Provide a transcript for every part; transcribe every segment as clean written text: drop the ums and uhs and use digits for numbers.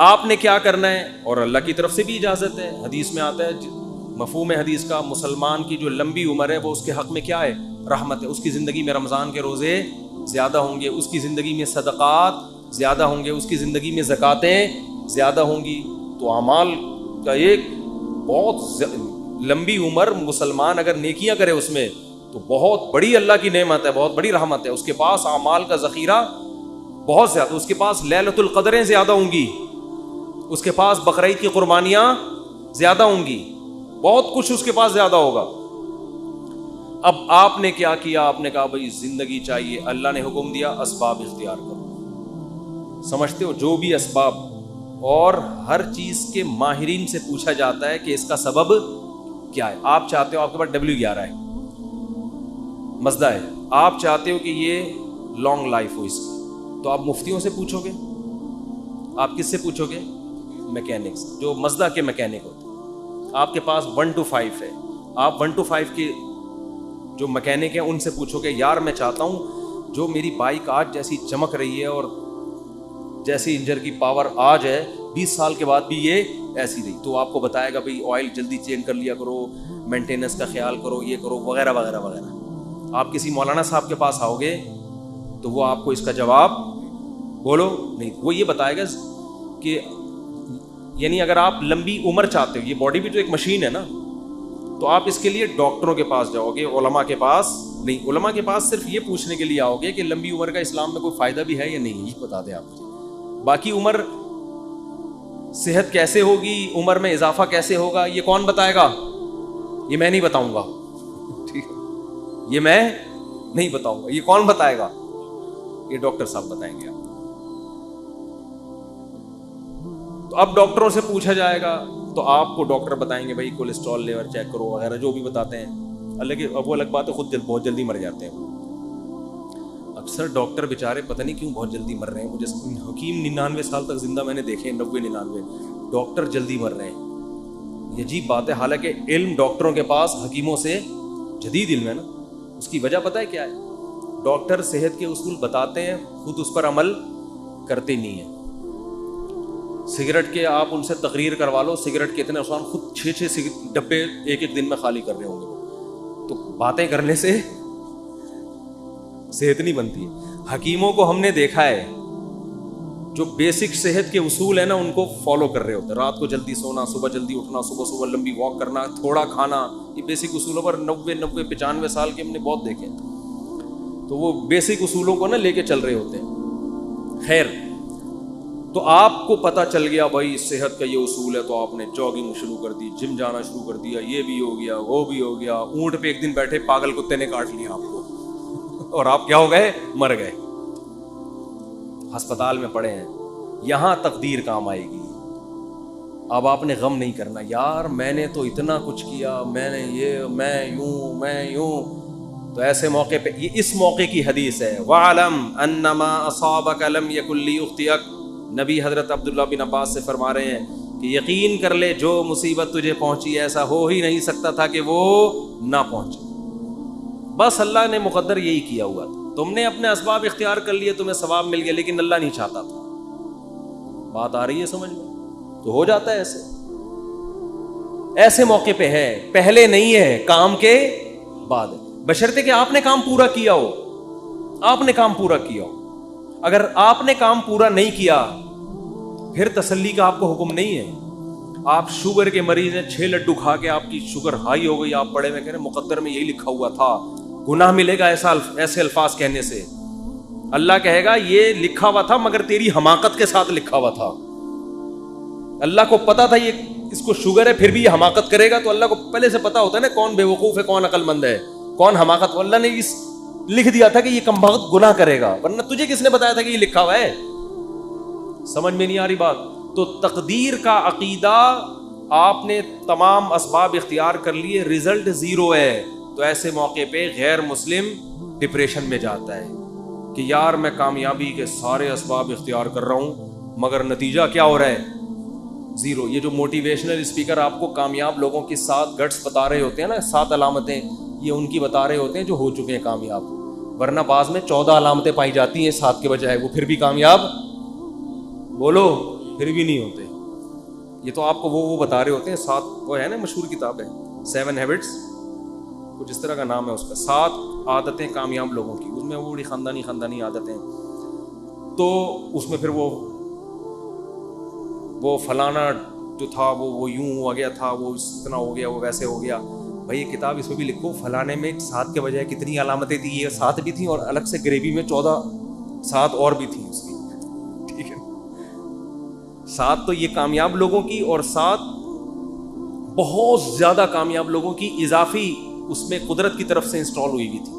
آپ نے کیا کرنا ہے, اور اللہ کی طرف سے بھی اجازت ہے. حدیث میں آتا ہے, مفہوم حدیث کا, مسلمان کی جو لمبی عمر ہے وہ اس کے حق میں کیا ہے, رحمت ہے. اس کی زندگی میں رمضان کے روزے زیادہ ہوں گے, اس کی زندگی میں صدقات زیادہ ہوں گے, اس کی زندگی میں زکاتیں زیادہ ہوں گی. تو اعمال کا ایک بہت لمبی عمر مسلمان اگر نیکیاں کرے اس میں تو بہت بڑی اللہ کی نعمت ہے, بہت بڑی رحمت ہے. اس کے پاس اعمال کا ذخیرہ بہت زیادہ, اس کے پاس لیلۃ القدریں زیادہ ہوں گی, اس کے پاس بقرعید کی قربانیاں زیادہ ہوں گی, بہت کچھ اس کے پاس زیادہ ہوگا. اب آپ نے کیا کیا, آپ نے کہا بھائی زندگی چاہیے, اللہ نے حکم دیا اسباب اختیار کرو. سمجھتے ہو, جو بھی اسباب, اور ہر چیز کے ماہرین سے پوچھا جاتا ہے کہ اس کا سبب کیا ہے. آپ چاہتے ہو آپ کے پاس W11 ہے, مزدہ ہے, آپ چاہتے ہو کہ یہ لانگ لائف ہو اس کی, تو آپ مفتیوں سے پوچھو گے, آپ کس سے پوچھو گے, میکینکس, جو مزدہ کے میکینک ہوتے ہیں. آپ کے پاس 1 to 5 ہے, آپ 1 to 5 کے جو میکینک ہیں ان سے پوچھو گے, یار میں چاہتا ہوں جو میری بائک آج جیسی چمک رہی ہے اور جیسی انجن کی پاور آج ہے 20 سال کے بعد بھی یہ ایسی رہی, تو آپ کو بتائے گا بھائی آئل جلدی چینج کر لیا کرو, مینٹیننس کا خیال کرو, یہ کرو, وغیرہ وغیرہ وغیرہ. آپ کسی مولانا صاحب کے پاس آؤ گے تو وہ آپ کو اس کا جواب بولو نہیں, وہ یہ بتائے گا کہ یعنی اگر آپ لمبی عمر چاہتے ہو, یہ باڈی بھی تو ایک مشین ہے نا, تو آپ اس کے لیے ڈاکٹروں کے پاس جاؤ گے, علماء کے پاس نہیں. علماء کے پاس صرف یہ پوچھنے کے لیے آؤ گے کہ لمبی عمر کا اسلام میں کوئی فائدہ بھی ہے یا نہیں, یہ بتا دیں آپ مجھے. باقی عمر, صحت کیسے ہوگی, عمر میں اضافہ کیسے ہوگا, یہ کون بتائے گا, یہ میں نہیں بتاؤں گا, ٹھیک ہے, یہ میں نہیں بتاؤں گا. یہ کون بتائے گا, یہ ڈاکٹر صاحب بتائیں گے. تو اب ڈاکٹروں سے پوچھا جائے گا تو آپ کو ڈاکٹر بتائیں گے بھائی کولیسٹرول لیول چیک کرو وغیرہ, جو بھی بتاتے ہیں. اب وہ الگ بات ہے, خود بہت جلدی مر جاتے ہیں. اکثر ڈاکٹر بیچارے پتہ نہیں کیوں بہت جلدی مر رہے ہیں. مجھے حکیم 99 سال تک زندہ میں نے دیکھے ہیں, 90-99, ڈاکٹر جلدی مر رہے ہیں. یہ عجیب بات ہے, حالانکہ علم ڈاکٹروں کے پاس حکیموں سے جدید علم ہے نا. اس کی وجہ پتہ ہے کیا ہے, ڈاکٹر صحت کے اصول بتاتے ہیں, خود اس پر عمل کرتے نہیں ہیں. سگریٹ کے آپ ان سے تقریر کروا لو, سگریٹ کے اتنے نقصان, خود 6 ڈبے ایک دن میں خالی کر رہے ہوں گے. تو باتیں کرنے سے صحت نہیں بنتی. حکیموں کو ہم نے دیکھا ہے جو بیسک صحت کے اصول ہیں نا ان کو فالو کر رہے ہوتے ہیں. رات کو جلدی سونا, صبح جلدی اٹھنا, صبح لمبی واک کرنا, تھوڑا کھانا, یہ بیسک اصولوں پر 90-95 سال کے ہم نے بہت دیکھے. تو وہ بیسک اصولوں کو نا لے کے چل رہے ہوتے ہیں. خیر, تو آپ کو پتہ چل گیا بھائی صحت کا یہ اصول ہے, تو آپ نے جاگنگ شروع کر دی, جم جانا شروع کر دیا, یہ بھی ہو گیا, وہ بھی ہو گیا. اونٹ پہ ایک دن بیٹھے پاگل کتے نے کاٹ لیا آپ کو اور آپ کیا ہو گئے, مر گئے, ہسپتال میں پڑے ہیں. یہاں تقدیر کام آئے گی. اب آپ نے غم نہیں کرنا, یار میں نے تو اتنا کچھ کیا, میں نے یہ, میں یوں. تو ایسے موقع پہ, یہ اس موقع کی حدیث ہے, وَعَلَمْ أَنَّمَا أَصَابَكَ لَمْ يَكُنْ لِيُخْطِئَكَ. نبی حضرت عبداللہ بن عباس سے فرما رہے ہیں کہ یقین کر لے جو مصیبت تجھے پہنچی ایسا ہو ہی نہیں سکتا تھا کہ وہ نہ پہنچے. بس اللہ نے مقدر یہی کیا ہوا تھا. تم نے اپنے اسباب اختیار کر لیے, تمہیں ثواب مل گیا, لیکن اللہ نہیں چاہتا تھا. بات آ رہی ہے سمجھ میں؟ تو ہو جاتا ہے ایسے موقع پہ ہے, پہلے نہیں ہے, کام کے بعد ہے. بشرطے کہ آپ نے کام پورا کیا ہو, آپ نے کام پورا کیا ہو. اگر آپ نے کام پورا نہیں کیا پھر تسلی کا آپ کو حکم نہیں ہے. آپ شوگر کے مریض ہیں, 6 لڈو کھا کے آپ کی شوگر ہائی ہو گئی, آپ پڑے میں کہہ رہے ہیں مقدر میں یہی لکھا ہوا تھا, گناہ ملے گا ایسے الفاظ کہنے سے. اللہ کہے گا یہ لکھا ہوا تھا مگر تیری حماقت کے ساتھ لکھا ہوا تھا. اللہ کو پتا تھا یہ اس کو شوگر ہے پھر بھی یہ حماقت کرے گا. تو اللہ کو پہلے سے پتا ہوتا ہے نا کون بے وقوف ہے, کون عقل مند ہے, کون حماقت. اللہ نے اس لکھ دیا تھا کہ یہ کمبخت گناہ کرے گا, ورنہ تجھے کس نے بتایا تھا کہ یہ لکھا ہوا ہے؟ سمجھ میں نہیں آ رہی بات؟ تو تقدیر کا عقیدہ, آپ نے تمام اسباب اختیار کر لیے, رزلٹ 0 ہے. تو ایسے موقع پہ غیر مسلم ڈپریشن میں جاتا ہے کہ یار میں کامیابی کے سارے اسباب اختیار کر رہا ہوں مگر نتیجہ کیا ہو رہا ہے, 0. یہ جو موٹیویشنل اسپیکر آپ کو کامیاب لوگوں کی 7 گٹس بتا رہے ہوتے ہیں نا, 7 علامتیں, یہ ان کی بتا رہے ہوتے ہیں جو ہو چکے ہیں کامیاب. ورنہ بعض میں 14 علامتیں پائی جاتی ہیں 7 کے بجائے, وہ پھر بھی کامیاب. بولو پھر بھی نہیں ہوتے. یہ تو آپ کو وہ بتا رہے ہوتے ہیں 7, وہ ہے نا مشہور کتاب ہے 7 ہیبٹس, کچھ اس طرح کا نام ہے اس کا, 7 عادتیں کامیاب لوگوں کی. اس میں وہ بڑی خاندانی عادتیں, تو اس میں پھر وہ فلانا جو تھا وہ یوں ہو گیا تھا, وہ اتنا ہو گیا, وہ ویسے ہو گیا. بھائی یہ کتاب اس میں بھی لکھو فلانے میں 7 کے بجائے کتنی علامتیں تھیں, یہ 7 بھی تھیں اور الگ سے گریوی میں 7 اور بھی تھیں اس کی. ٹھیک ہے, 7 تو یہ کامیاب لوگوں کی, اور 7 بہت زیادہ کامیاب لوگوں کی اضافی اس میں قدرت کی طرف سے انسٹال ہوئی ہوئی تھی.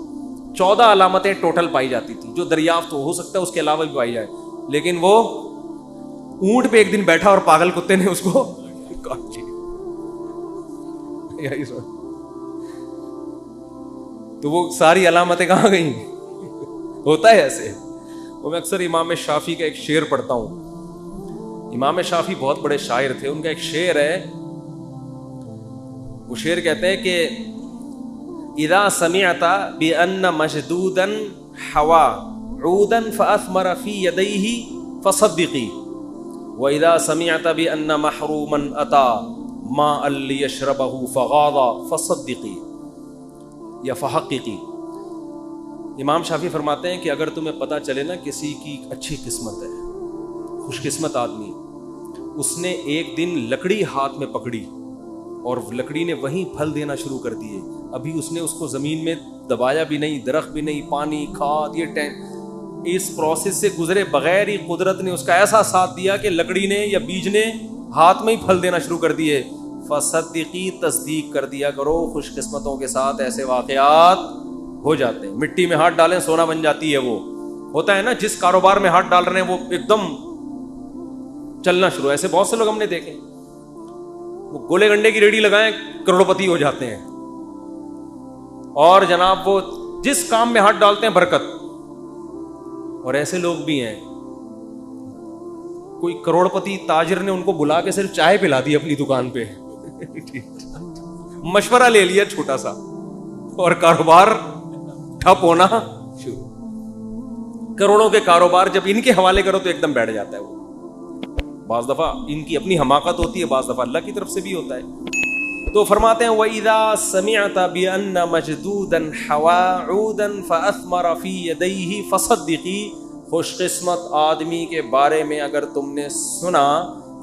14 علامتیں ٹوٹل پائی جاتی تھی, جو دریافت ہو سکتا ہے اس کے علاوہ بھی پائی جائے, لیکن وہ اونٹ پہ ایک دن بیٹھا اور پاگل کتے نے اس کو کاٹ لیا. تو وہ ساری علامتیں کہاں گئیں؟ ہوتا ہے ایسے. وہ میں اکثر امام شافعی کا ایک شعر پڑھتا ہوں. امام شافعی بہت بڑے شاعر تھے, ان کا ایک شعر ہے, وہ شعر کہتے ہیں کہ اذا سمعت بان مشدودا حوا عودا فاثمر في يديه فصدقي واذا سمعت بان محروما اتى ماء ليشربه فغاض فصدقي یا فحققی. امام شافعی فرماتے ہیں کہ اگر تمہیں پتہ چلے نا کسی کی اچھی قسمت ہے, خوش قسمت آدمی, اس نے ایک دن لکڑی ہاتھ میں پکڑی اور لکڑی نے وہیں پھل دینا شروع کر دیے, ابھی اس نے اس کو زمین میں دبایا بھی نہیں, درخت بھی نہیں, پانی کھاد یہ اس پروسیس سے گزرے بغیر ہی قدرت نے اس کا ایسا ساتھ دیا کہ لکڑی نے یا بیج نے ہاتھ میں ہی پھل دینا شروع کر دیے. فصدقی, تصدیق کر دیا کرو, خوش قسمتوں کے ساتھ ایسے واقعات ہو جاتے ہیں. مٹی میں ہاتھ ڈالیں سونا بن جاتی ہے. وہ ہوتا ہے نا, جس کاروبار میں ہاتھ ڈال رہے ہیں وہ ایک دم چلنا شروع. ایسے بہت سے لوگ ہم نے دیکھے, وہ گولے گنڈے کی ریڑھی لگائیں کروڑپتی ہو جاتے ہیں, اور جناب وہ جس کام میں ہاتھ ڈالتے ہیں برکت. اور ایسے لوگ بھی ہیں, کوئی کروڑپتی تاجر نے ان کو بلا کے صرف چائے پلا دی اپنی دکان پہ, مشورہ لے لیا چھوٹا سا, اور کاروبار ٹھپ ہونا شروع. کروڑوں کے کاروبار جب ان کے حوالے کرو تو ایک دم بیٹھ جاتا ہے وہ. بعض دفعہ ان کی اپنی حماقت ہوتی ہے, بعض دفعہ اللہ کی طرف سے بھی ہوتا ہے. تو فرماتے ہیں وَإِذَا سَمِعْتَ بِأَنَّ مَجْدُودًا حَوَا عُودًا فَأَثْمَرَ فِي يَدَيْهِ فَصَدِّقِي. خوش قسمت آدمی کے بارے میں اگر تم نے سنا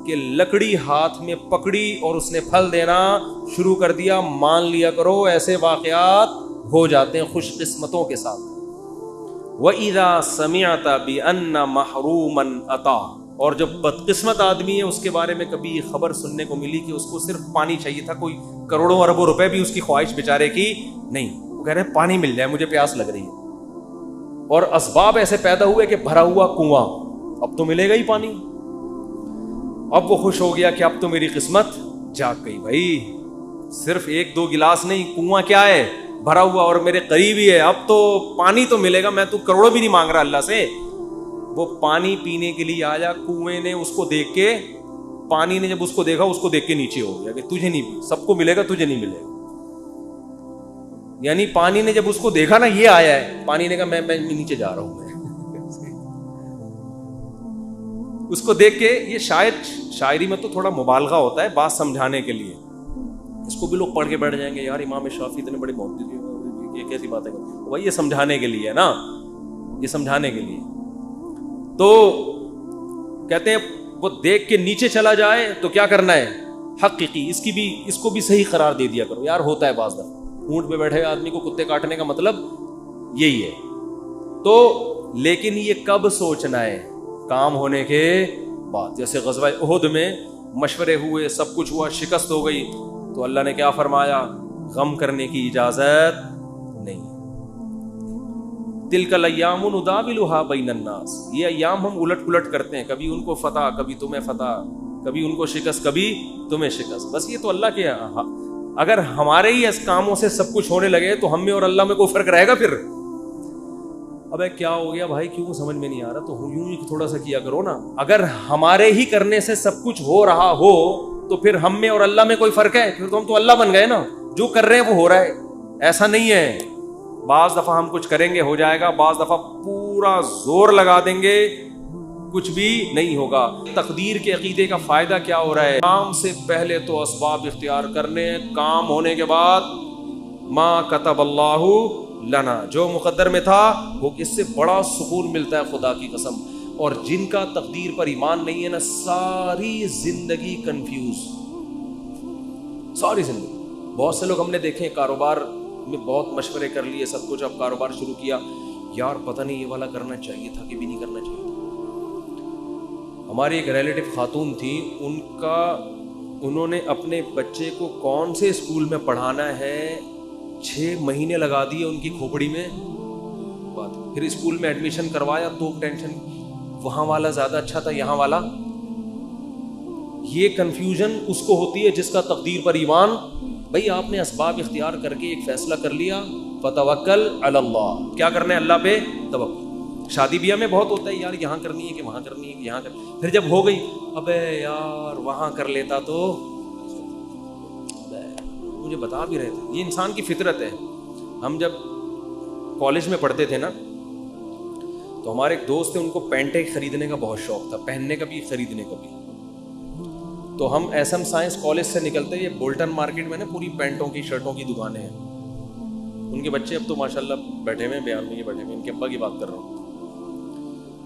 کہ لکڑی ہاتھ میں پکڑی اور اس نے پھل دینا شروع کر دیا, مان لیا کرو ایسے واقعات ہو جاتے ہیں خوش قسمتوں کے ساتھ. وَإِذَا سَمِعْتَ بِأَنَّ مَحْرُومًا أَتَى. اور جب بدقسمت آدمی ہے اس کے بارے میں کبھی یہ خبر سننے کو ملی کہ اس کو صرف پانی چاہیے تھا, کوئی کروڑوں اربوں روپے بھی اس کی خواہش بیچارے کی نہیں, وہ کہہ رہے ہیں پانی مل جائے, مجھے پیاس لگ رہی ہے, اور اسباب ایسے پیدا ہوئے کہ بھرا ہوا کنواں, اب تو ملے گا ہی پانی. اب وہ خوش ہو گیا کہ اب تو میری قسمت جاگ گئی. بھائی صرف 1-2 گلاس نہیں, کنواں کیا ہے بھرا ہوا اور میرے قریب ہی ہے, اب تو پانی تو ملے گا, میں تو کروڑوں بھی نہیں مانگ رہا اللہ سے. وہ پانی پینے کے لیے آیا, کنویں نے اس کو دیکھ کے, پانی نے جب اس کو دیکھا اس کو دیکھ کے نیچے ہو گیا کہ تجھے نہیں, سب کو ملے گا تجھے نہیں ملے گا. یعنی پانی نے جب اس کو دیکھا نا یہ آیا ہے, پانی نے کہا میں نیچے جا رہا ہوں. میں اس کو دیکھ کے, یہ شاعری میں تو تھوڑا مبالغہ ہوتا ہے بات سمجھانے کے لیے, اس کو بھی لوگ پڑھ کے بیٹھ جائیں گے یار امام شافعی اتنے بڑے محدث, یہ کیسی بات ہے بھائی, یہ سمجھانے کے لیے نا, یہ سمجھانے کے لیے. تو کہتے ہیں وہ دیکھ کے نیچے چلا جائے تو کیا کرنا ہے, حقیقی اس کو بھی صحیح قرار دے دیا کرو. یار ہوتا ہے بعض دفعہ اونٹ پہ بیٹھے آدمی کو کتے کاٹنے کا مطلب یہی ہے. تو لیکن یہ کب سوچنا ہے, کام ہونے کے بعد. جیسے غزوہ احد میں مشورے ہوئے, سب کچھ ہوا, شکست ہو گئی, تو اللہ نے کیا فرمایا, غم کرنے کی اجازت نہیں. تلک الایام نداولها بین الناس. یہ ایام ہم الٹ پلٹ کرتے ہیں, کبھی ان کو فتح, کبھی تمہیں فتح, کبھی ان کو شکست, کبھی تمہیں شکست. بس یہ تو اللہ کے, اگر ہمارے ہی اس کاموں سے سب کچھ ہونے لگے تو ہم میں اور اللہ میں کوئی فرق رہے گا پھر؟ ابے کیا ہو گیا بھائی, کیوں سمجھ میں نہیں آ رہا, تو یوں ہی تھوڑا سا کیا کرو نا. اگر ہمارے ہی کرنے سے سب کچھ ہو رہا ہو تو پھر ہم میں اور اللہ میں کوئی فرق ہے؟ پھر تو ہم تو اللہ بن گئے نا, جو کر رہے ہیں وہ ہو رہا ہے. ایسا نہیں ہے, بعض دفعہ ہم کچھ کریں گے ہو جائے گا, بعض دفعہ پورا زور لگا دیں گے کچھ بھی نہیں ہوگا. تقدیر کے عقیدے کا فائدہ کیا ہو رہا ہے؟ کام سے پہلے تو اسباب اختیار کرنے, کام ہونے کے بعد ما کتب اللہ لنا, جو مقدر میں تھا وہ, اس سے بڑا سکون ملتا ہے خدا کی قسم. اور جن کا تقدیر پر ایمان نہیں ہے نا, ساری زندگی کنفیوز, ساری زندگی. بہت سے لوگ ہم نے دیکھے کاروبار میں بہت مشورے کر لیے, سب کچھ, اب کاروبار شروع کیا, یار پتہ نہیں یہ والا کرنا چاہیے تھا کہ بھی نہیں کرنا چاہیے تھا. ہماری ایک ریلیٹو خاتون تھی, انہوں نے اپنے بچے کو کون سے اسکول میں پڑھانا ہے 6 مہینے لگا دیے ان کی کھوپڑی میں بات. پھر اسکول میں ایڈمیشن کروایا تو ٹینشن, وہاں والا زیادہ اچھا تھا یہاں والا. یہ کنفیوژن اس کو ہوتی ہے جس کا تقدیر پر ایمان. بھائی آپ نے اسباب اختیار کر کے ایک فیصلہ کر لیا, فتوکل علی اللہ, کیا کرنا ہے اللہ پہ توکل. شادی بیاہ میں بہت ہوتا ہے, یار یہاں کرنی ہے کہ وہاں کرنی ہے کہ یہاں کرنی ہے. پھر جب ہو گئی, ابے یار وہاں کر لیتا تو, مجھے بتا بھی رہے تھے, یہ انسان کی فطرت ہے. ہم جب کالج میں پڑھتے تھے نا, تو ہمارے ایک دوست تھے, ان کو پینٹیں خریدنے کا بہت شوق تھا, پہننے کا بھی خریدنے کا بھی. تو ہم ایس ایم سائنس کالج سے نکلتے, یہ بولٹن مارکیٹ میں نا پوری پینٹوں کی شرٹوں کی دکانیں ہیں. ان کے بچے اب تو ماشاءاللہ بیٹھے ہوئے ہیں, بیان میں یہ بیٹھے ہوئے, ان کے ابا کی بات کر رہا ہوں.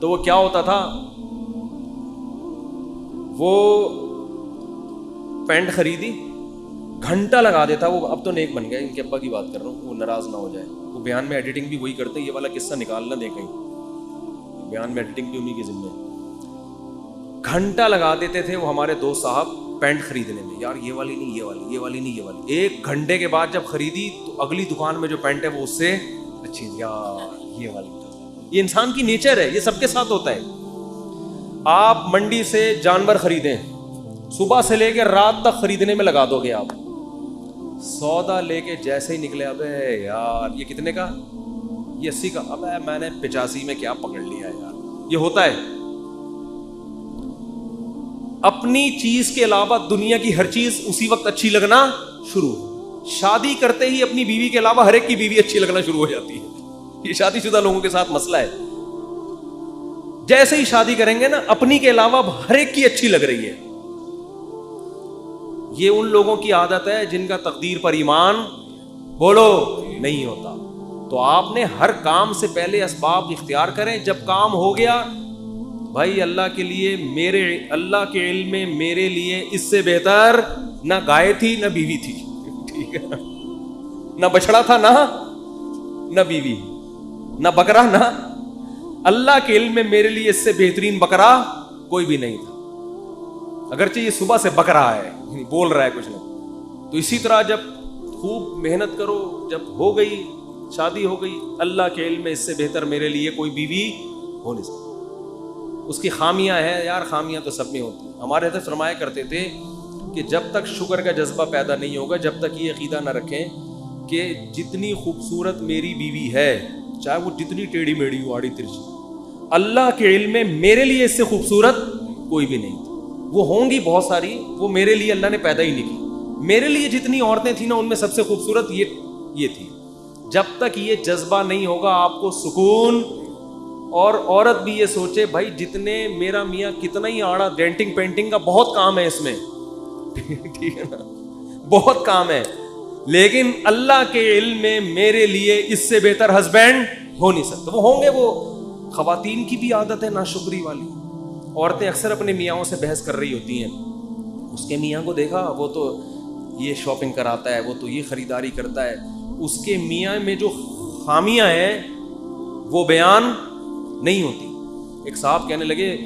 تو وہ کیا ہوتا تھا, وہ پینٹ خریدی, گھنٹہ لگا دیتا وہ. اب تو نیک بن گیا, ان کے ابا کی بات کر رہا ہوں, وہ ناراض نہ ہو جائے. وہ بیان میں ایڈیٹنگ بھی وہی کرتے ہیں, یہ والا قصہ نکالنا دے کہیں, بیان میں ایڈیٹنگ بھی انہیں کے ذمہ. گھنٹہ لگا دیتے تھے وہ ہمارے دوست صاحب پینٹ خریدنے میں, یار یہ والی نہیں, یہ والی, یہ والی نہیں, یہ والی. 1 گھنٹے کے بعد جب خریدی تو اگلی دکان میں جو پینٹ ہے وہ اس سے اچھی, یار یہ والی. یہ انسان کی نیچر ہے, یہ سب کے ساتھ ہوتا ہے. آپ منڈی سے جانور خریدیں, صبح سے لے کے رات تک خریدنے میں لگا دو گے آپ. سودا لے کے جیسے ہی نکلے, ابے یار یہ کتنے کا, یہ 80 کا, ابے میں نے 85 میں کیا پکڑ لیا یار. یہ ہوتا ہے. اپنی چیز کے علاوہ دنیا کی ہر چیز اسی وقت اچھی لگنا شروع. شادی کرتے ہی اپنی بیوی کے علاوہ ہر ایک کی بیوی اچھی لگنا شروع ہو جاتی ہے. یہ شادی شدہ لوگوں کے ساتھ مسئلہ ہے. جیسے ہی شادی کریں گے نا, اپنی کے علاوہ ہر ایک کی اچھی لگ رہی ہے. یہ ان لوگوں کی عادت ہے جن کا تقدیر پر ایمان بولو نہیں ہوتا. تو آپ نے ہر کام سے پہلے اسباب اختیار کریں. جب کام ہو گیا, بھائی اللہ کے لیے, میرے اللہ کے علم میں میرے لیے اس سے بہتر نہ گائے تھی نہ بیوی تھی, ٹھیک ہے, نہ بچڑا تھا نہ بیوی, نہ بکرا, نہ, اللہ کے علم میں میرے لیے اس سے بہترین بکرا کوئی بھی نہیں تھا. اگرچہ یہ صبح سے بک رہا ہے, بول رہا ہے کچھ نہیں. تو اسی طرح جب خوب محنت کرو, جب ہو گئی شادی ہو گئی, اللہ کے علم میں اس سے بہتر میرے لیے کوئی بیوی ہو نہیں سکتی. اس کی خامیاں ہیں یار, خامیاں تو سب میں ہوتی ہیں. ہمارے حضرت فرمایا کرتے تھے کہ جب تک شکر کا جذبہ پیدا نہیں ہوگا, جب تک یہ عقیدہ نہ رکھیں کہ جتنی خوبصورت میری بیوی ہے, چاہے وہ جتنی ٹیڑھی میڑھی ہو, آڑی ترچھی, اللہ کے علم میں میرے لیے اس سے خوبصورت کوئی بھی نہیں تھی. وہ ہوں گی بہت ساری, وہ میرے لیے اللہ نے پیدا ہی نہیں کی. میرے لیے جتنی عورتیں تھیں نا, ان میں سب سے خوبصورت یہ تھی. جب تک یہ جذبہ نہیں ہوگا آپ کو سکون. اور عورت بھی یہ سوچے, بھائی جتنے میرا میاں کتنا ہی آڑا, ڈینٹنگ پینٹنگ کا بہت کام ہے اس میں, ٹھیک ہے نا, بہت کام ہے, لیکن اللہ کے علم میں میرے لیے اس سے بہتر ہسبینڈ ہو نہیں سکتا. وہ ہوں گے. وہ خواتین کی بھی عادت ہے ناشکری والی. عورتیں اکثر اپنے میاں سے بحث کر رہی ہوتی ہیں, اس کے میاں کو دیکھا, وہ تو یہ شاپنگ کراتا ہے, وہ تو یہ خریداری کرتا ہے. اس کے میاں میں جو خامیاں ہیں وہ بیان نہیں ہوتی. ایک صاحب کہنے لگے,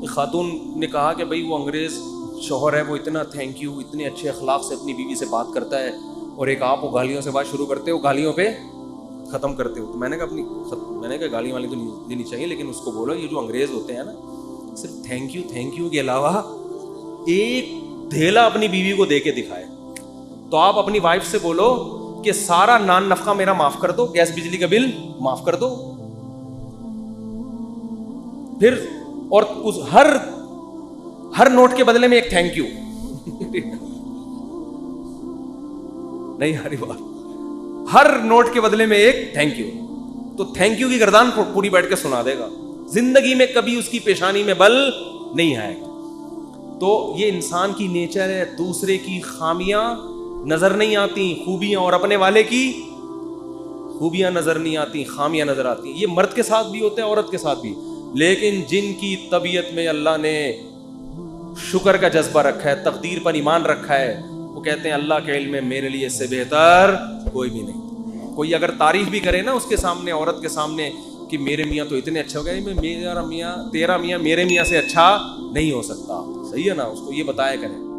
خاتون نے کہا کہ بھائی وہ انگریز شوہر ہے, وہ اتنا تھینک یو, اتنے اچھے اخلاق سے اپنی بیوی سے بات کرتا ہے, اور ایک آپ وہ گالیوں سے بات شروع کرتے ہو, گالیوں پہ ختم کرتے ہو. تو میں نے کہا گالی والی تو نہیں دینی چاہیے, لیکن اس کو بولو یہ جو انگریز ہوتے ہیں نا, صرف تھینک یو کے علاوہ ایک دھیلا اپنی بیوی کو دے کے دکھائے. تو آپ اپنی وائف سے بولو کہ سارا نان نفقہ میرا معاف کر دو, گیس بجلی کا بل معاف کر دو. پھر اور اس ہر نوٹ کے بدلے میں ایک تھینک یو. نہیں ہاری بات, ہر نوٹ کے بدلے میں ایک تھینک یو. تو تھینک یو کی گردان پوری بیٹھ کے سنا دے گا. زندگی میں کبھی اس کی پیشانی میں بل نہیں آئے گا. تو یہ انسان کی نیچر ہے, دوسرے کی خامیاں نظر نہیں آتی, خوبیاں, اور اپنے والے کی خوبیاں نظر نہیں آتی, خامیاں نظر آتی. یہ مرد کے ساتھ بھی ہوتے ہیں, عورت کے ساتھ بھی. لیکن جن کی طبیعت میں اللہ نے شکر کا جذبہ رکھا ہے, تقدیر پر ایمان رکھا ہے, وہ کہتے ہیں اللہ کے علم میں میرے لیے اس سے بہتر کوئی بھی نہیں. کوئی اگر تعریف بھی کرے نا اس کے سامنے, عورت کے سامنے, کہ میرے میاں تو اتنے اچھے ہو گئے, میرا میاں, تیرا میاں میرے میاں سے اچھا نہیں ہو سکتا, صحیح ہے نا, اس کو یہ بتایا کریں.